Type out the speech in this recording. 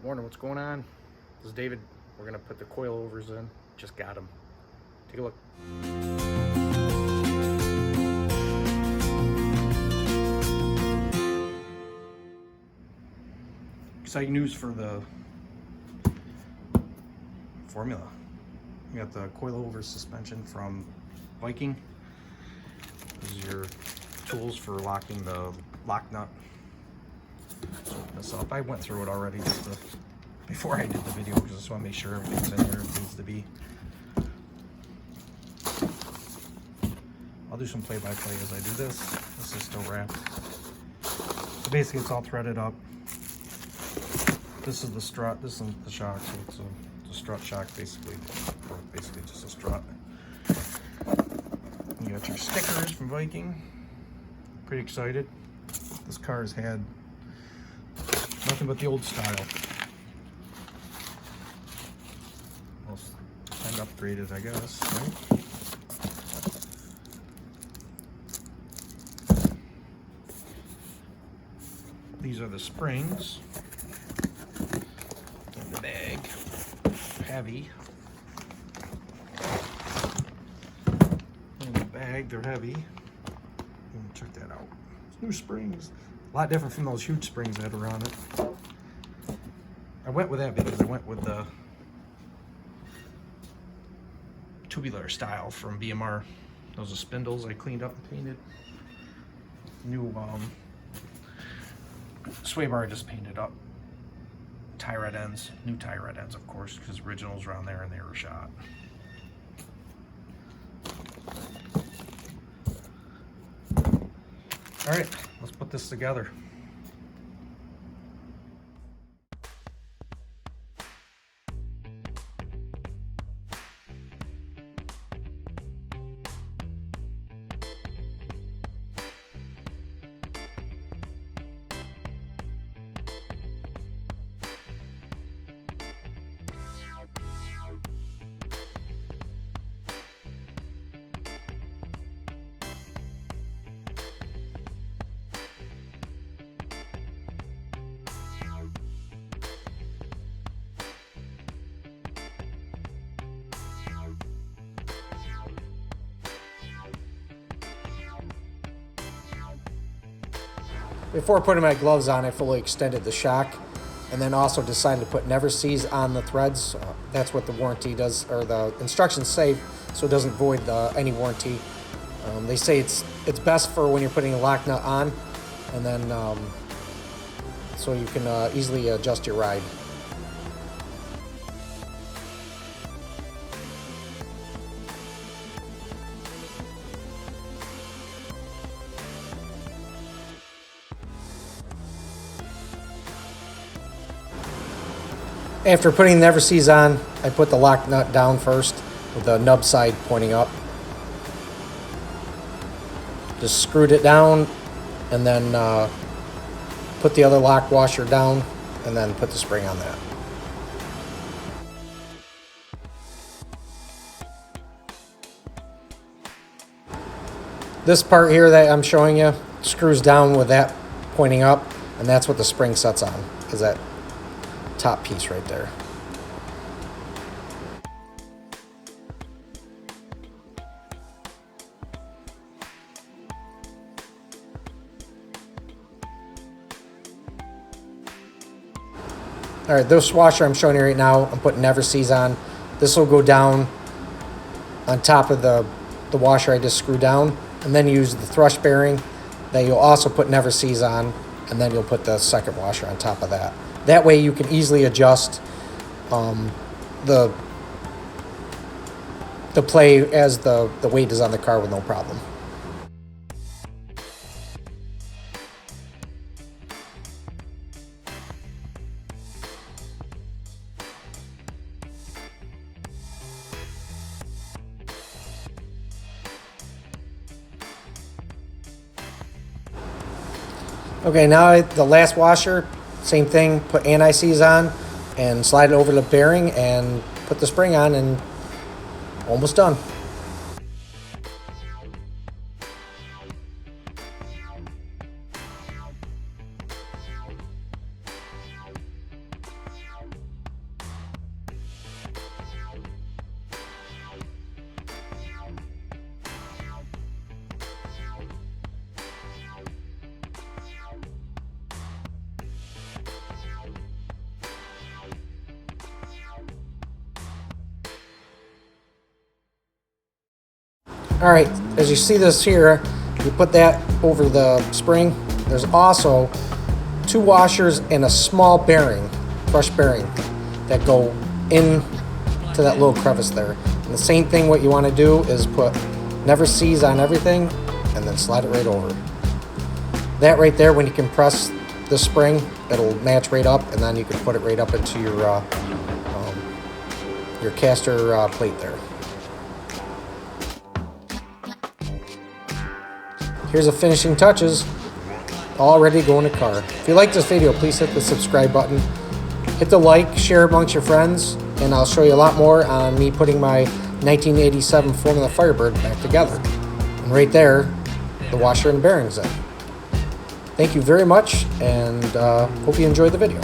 Morning, what's going on? This is David. We're gonna put the coilovers in. Just got them. Take a look. Exciting news for the Formula. We got the coilover suspension from Viking. These are your tools for locking the lock nut. Open this up. I went through it already before I did the video because I just want to make sure everything's in here it needs to be. I'll do some play-by-play as I do this. This is still wrapped. So basically it's all threaded up. This is the strut, this is the shock, so it's a strut shock basically, or basically just a strut. You got your stickers from Viking. Pretty excited. This car has had nothing but the old style. Well, time to upgrade it, I guess, right? These are the springs in the bag. Heavy. In the bag, they're heavy. Check that out. New springs. A lot different from those huge springs that are on it. I went with that because I went with the tubular style from BMR. Those are spindles I cleaned up and painted. New sway bar I just painted up. Tie rod ends, new tie rod ends of course, because originals were on there and they were shot. All right, let's put this together. Before putting my gloves on, I fully extended the shock and then also decided to put never seize on the threads. That's what the warranty does, or the instructions say, so it doesn't void any warranty. They say it's best for when you're putting a lock nut on, and then so you can easily adjust your ride. After putting the never seize on, I put the lock nut down first with the nub side pointing up. Just screwed it down and then put the other lock washer down and then put the spring on that. This part here that I'm showing you screws down with that pointing up, and that's what the spring sets on, is that top piece right there. All right, this washer I'm showing you right now, I'm putting never seize on. This will go down on top of the washer I just screwed down, and then use the thrush bearing that you'll also put never seize on, and then you'll put the second washer on top of that. That way you can easily adjust the play as the weight is on the car with no problem. Okay, now the last washer, same thing, put anti-seize on and slide it over the bearing and put the spring on, and almost done. Alright, as you see this here, you put that over the spring. There's also 2 washers and a small bearing, brush bearing, that go in to that little crevice there. And the same thing, what you want to do is put never seize on everything and then slide it right over. That right there, when you compress the spring, it'll match right up, and then you can put it right up into your caster plate there. Here's the finishing touches, all ready to go in the car. If you like this video, please hit the subscribe button. Hit the like, share amongst your friends, and I'll show you a lot more on me putting my 1987 Formula Firebird back together. And right there, the washer and bearings in. Thank you very much, and hope you enjoyed the video.